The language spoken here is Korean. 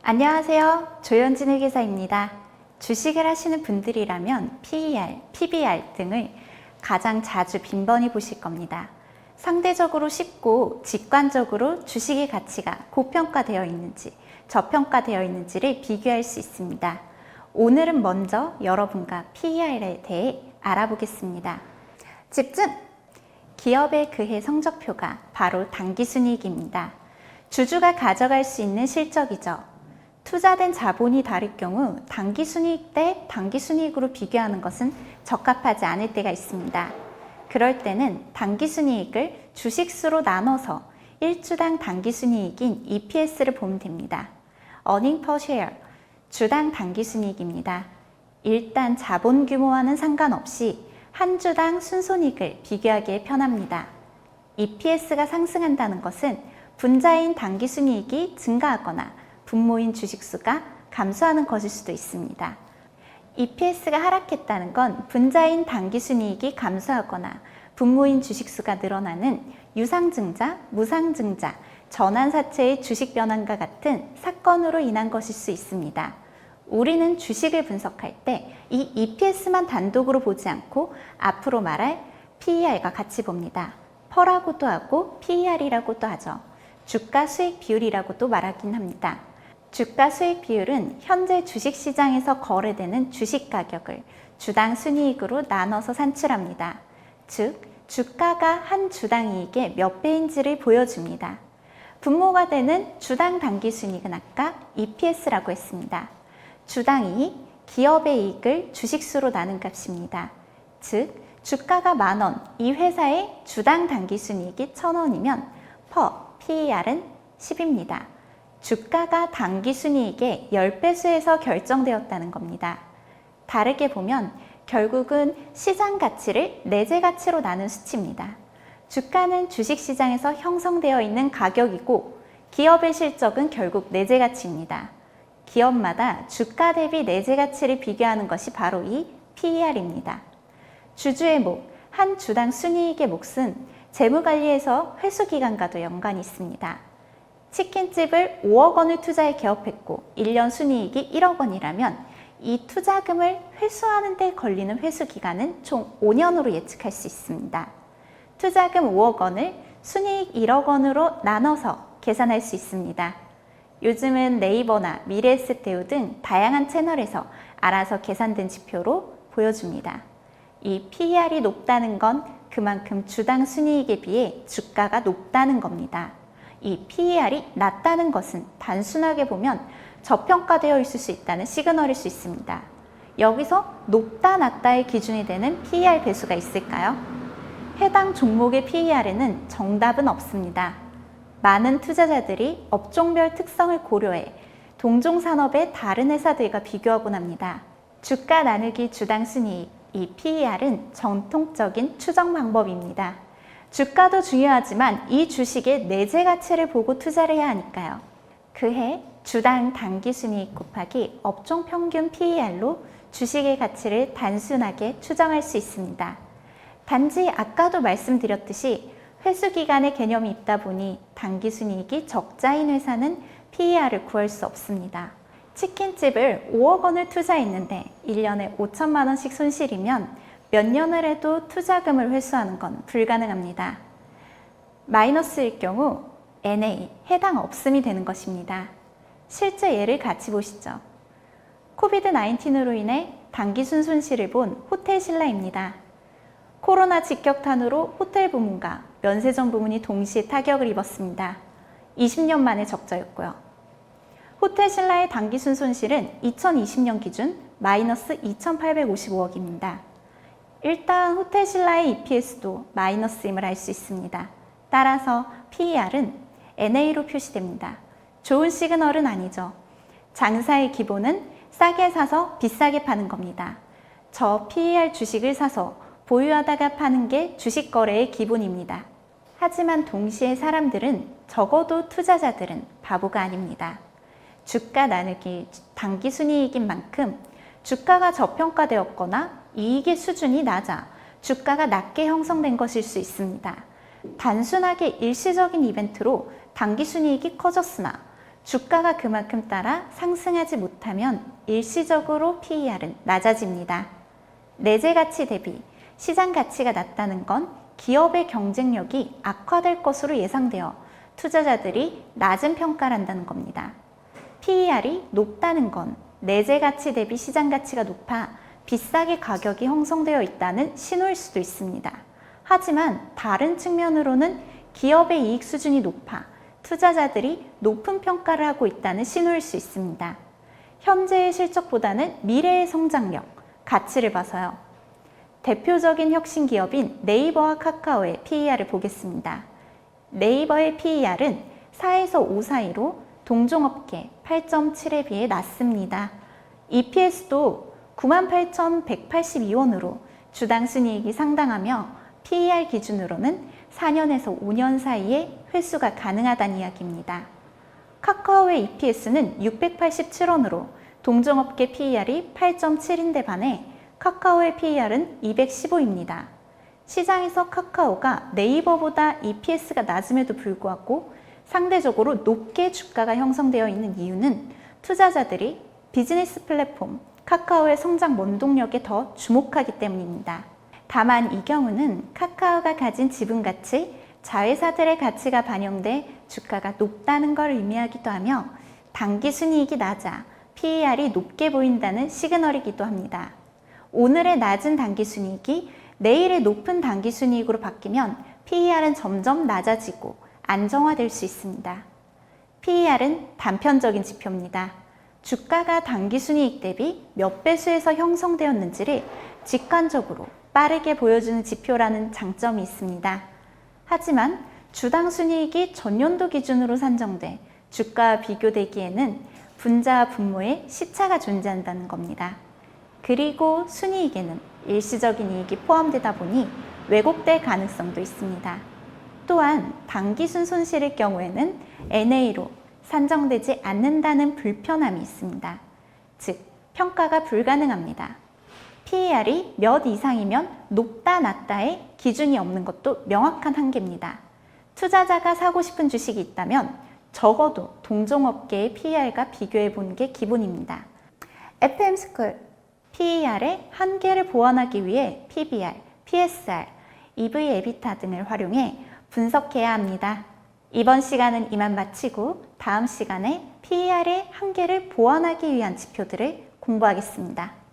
안녕하세요. 조현진 회계사입니다. 주식을 하시는 분들이라면 PER, PBR 등을 가장 자주 빈번히 보실 겁니다. 상대적으로 쉽고 직관적으로 주식의 가치가 고평가되어 있는지, 저평가되어 있는지를 비교할 수 있습니다. 오늘은 먼저 여러분과 PER에 대해 알아보겠습니다. 집중! 기업의 그해 성적표가 바로 당기순이익입니다. 주주가 가져갈 수 있는 실적이죠. 투자된 자본이 다를 경우 당기순이익 대 당기순이익으로 비교하는 것은 적합하지 않을 때가 있습니다. 그럴 때는 당기순이익을 주식수로 나눠서 1주당 당기순이익인 EPS를 보면 됩니다. Earning per share, 주당 당기순이익입니다. 일단 자본 규모와는 상관없이 한 주당 순손익을 비교하기에 편합니다. EPS가 상승한다는 것은 분자인 당기순이익이 증가하거나 분모인 주식수가 감소하는 것일 수도 있습니다. EPS가 하락했다는 건 분자인 당기순이익이 감소하거나 분모인 주식수가 늘어나는 유상증자, 무상증자, 전환사채의 주식 변환과 같은 사건으로 인한 것일 수 있습니다. 우리는 주식을 분석할 때 이 EPS만 단독으로 보지 않고 앞으로 말할 PER과 같이 봅니다. PER라고도 하고 PER이라고도 하죠. 주가 수익 비율이라고도 말하긴 합니다. 주가 수익 비율은 현재 주식시장에서 거래되는 주식 가격을 주당 순이익으로 나눠서 산출합니다. 즉, 주가가 한 주당 이익의 몇 배인지를 보여줍니다. 분모가 되는 주당 당기순이익은 아까 EPS라고 했습니다. 주당 이익, 기업의 이익을 주식수로 나눈 값입니다. 즉, 주가가 10,000원, 이 회사의 주당 당기순이익이 1,000원이면 PER은 10입니다. 주가가 당기순이익의 10배수에서 결정되었다는 겁니다. 다르게 보면 결국은 시장 가치를 내재 가치로 나눈 수치입니다. 주가는 주식시장에서 형성되어 있는 가격이고 기업의 실적은 결국 내재 가치입니다. 기업마다 주가 대비 내재 가치를 비교하는 것이 바로 이 PER입니다. 주주의 목, 한 주당 순이익의 몫은 재무관리에서 회수기간과도 연관이 있습니다. 치킨집을 5억 원을 투자해 개업했고 1년 순이익이 1억 원이라면 이 투자금을 회수하는 데 걸리는 회수기간은 총 5년으로 예측할 수 있습니다. 투자금 5억 원을 순이익 1억 원으로 나눠서 계산할 수 있습니다. 요즘은 네이버나 미래에셋대우 등 다양한 채널에서 알아서 계산된 지표로 보여줍니다. 이 PER이 높다는 건 그만큼 주당 순이익에 비해 주가가 높다는 겁니다. 이 PER이 낮다는 것은 단순하게 보면 저평가되어 있을 수 있다는 시그널일 수 있습니다. 여기서 높다 낮다의 기준이 되는 PER 배수가 있을까요? 해당 종목의 PER에는 정답은 없습니다. 많은 투자자들이 업종별 특성을 고려해 동종 산업의 다른 회사들과 비교하곤 합니다. 주가 나누기 주당 순이익, 이 PER은 전통적인 추정 방법입니다. 주가도 중요하지만 이 주식의 내재 가치를 보고 투자를 해야 하니까요. 그해 주당 당기순이익 곱하기 업종 평균 PER로 주식의 가치를 단순하게 추정할 수 있습니다. 단지 아까도 말씀드렸듯이 회수기간의 개념이 있다 보니 당기순이익이 적자인 회사는 PER을 구할 수 없습니다. 치킨집을 5억 원을 투자했는데 1년에 5천만 원씩 손실이면 몇 년을 해도 투자금을 회수하는 건 불가능합니다. 마이너스일 경우 NA, 해당 없음이 되는 것입니다. 실제 예를 같이 보시죠. 코비드-19으로 인해 당기순 손실을 본 호텔신라입니다. 코로나 직격탄으로 호텔 부문과 면세점 부문이 동시에 타격을 입었습니다. 20년 만의 적자였고요. 호텔신라의 당기순 손실은 2020년 기준 마이너스 2,855억입니다. 일단 호텔신라의 EPS도 마이너스임을 알 수 있습니다. 따라서 PER은 NA로 표시됩니다. 좋은 시그널은 아니죠. 장사의 기본은 싸게 사서 비싸게 파는 겁니다. 저 PER 주식을 사서 보유하다가 파는 게 주식 거래의 기본입니다. 하지만 동시에 사람들은, 적어도 투자자들은 바보가 아닙니다. 주가 나누기 당기순이익인 만큼 주가가 저평가되었거나 이익의 수준이 낮아 주가가 낮게 형성된 것일 수 있습니다. 단순하게 일시적인 이벤트로 당기순이익이 커졌으나 주가가 그만큼 따라 상승하지 못하면 일시적으로 PER은 낮아집니다. 내재 가치 대비 시장 가치가 낮다는 건 기업의 경쟁력이 악화될 것으로 예상되어 투자자들이 낮은 평가를 한다는 겁니다. PER이 높다는 건 내재 가치 대비 시장 가치가 높아 비싸게 가격이 형성되어 있다는 신호일 수도 있습니다. 하지만 다른 측면으로는 기업의 이익 수준이 높아 투자자들이 높은 평가를 하고 있다는 신호일 수 있습니다. 현재의 실적보다는 미래의 성장력, 가치를 봐서요. 대표적인 혁신 기업인 네이버와 카카오의 PER을 보겠습니다. 네이버의 PER은 4에서 5 사이로 동종업계 8.7에 비해 낮습니다. EPS도 98,182원으로 주당 순이익이 상당하며 PER 기준으로는 4년에서 5년 사이에 회수가 가능하다는 이야기입니다. 카카오의 EPS는 687원으로 동종업계 PER이 8.7인데 반해 카카오의 PER은 215입니다. 시장에서 카카오가 네이버보다 EPS가 낮음에도 불구하고 상대적으로 높게 주가가 형성되어 있는 이유는 투자자들이 비즈니스 플랫폼 카카오의 성장 원동력에 더 주목하기 때문입니다. 다만 이 경우는 카카오가 가진 지분 가치, 자회사들의 가치가 반영돼 주가가 높다는 걸 의미하기도 하며 단기 순이익이 낮아 PER이 높게 보인다는 시그널이기도 합니다. 오늘의 낮은 단기 순이익이 내일의 높은 단기 순이익으로 바뀌면 PER은 점점 낮아지고 안정화될 수 있습니다. PER은 단편적인 지표입니다. 주가가 단기 순이익 대비 몇 배수에서 형성되었는지를 직관적으로 빠르게 보여주는 지표라는 장점이 있습니다. 하지만 주당 순이익이 전년도 기준으로 산정돼 주가와 비교되기에는 분자와 분모에 시차가 존재한다는 겁니다. 그리고 순이익에는 일시적인 이익이 포함되다 보니 왜곡될 가능성도 있습니다. 또한 단기순 손실일 경우에는 NA로 산정되지 않는다는 불편함이 있습니다. 즉, 평가가 불가능합니다. PER이 몇 이상이면 높다 낮다의 기준이 없는 것도 명확한 한계입니다. 투자자가 사고 싶은 주식이 있다면 적어도 동종업계의 PER과 비교해 보는 게 기본입니다. FM스쿨 PER의 한계를 보완하기 위해 PBR, PSR, EV/EBITDA 등을 활용해 분석해야 합니다. 이번 시간은 이만 마치고 다음 시간에 PER의 한계를 보완하기 위한 지표들을 공부하겠습니다.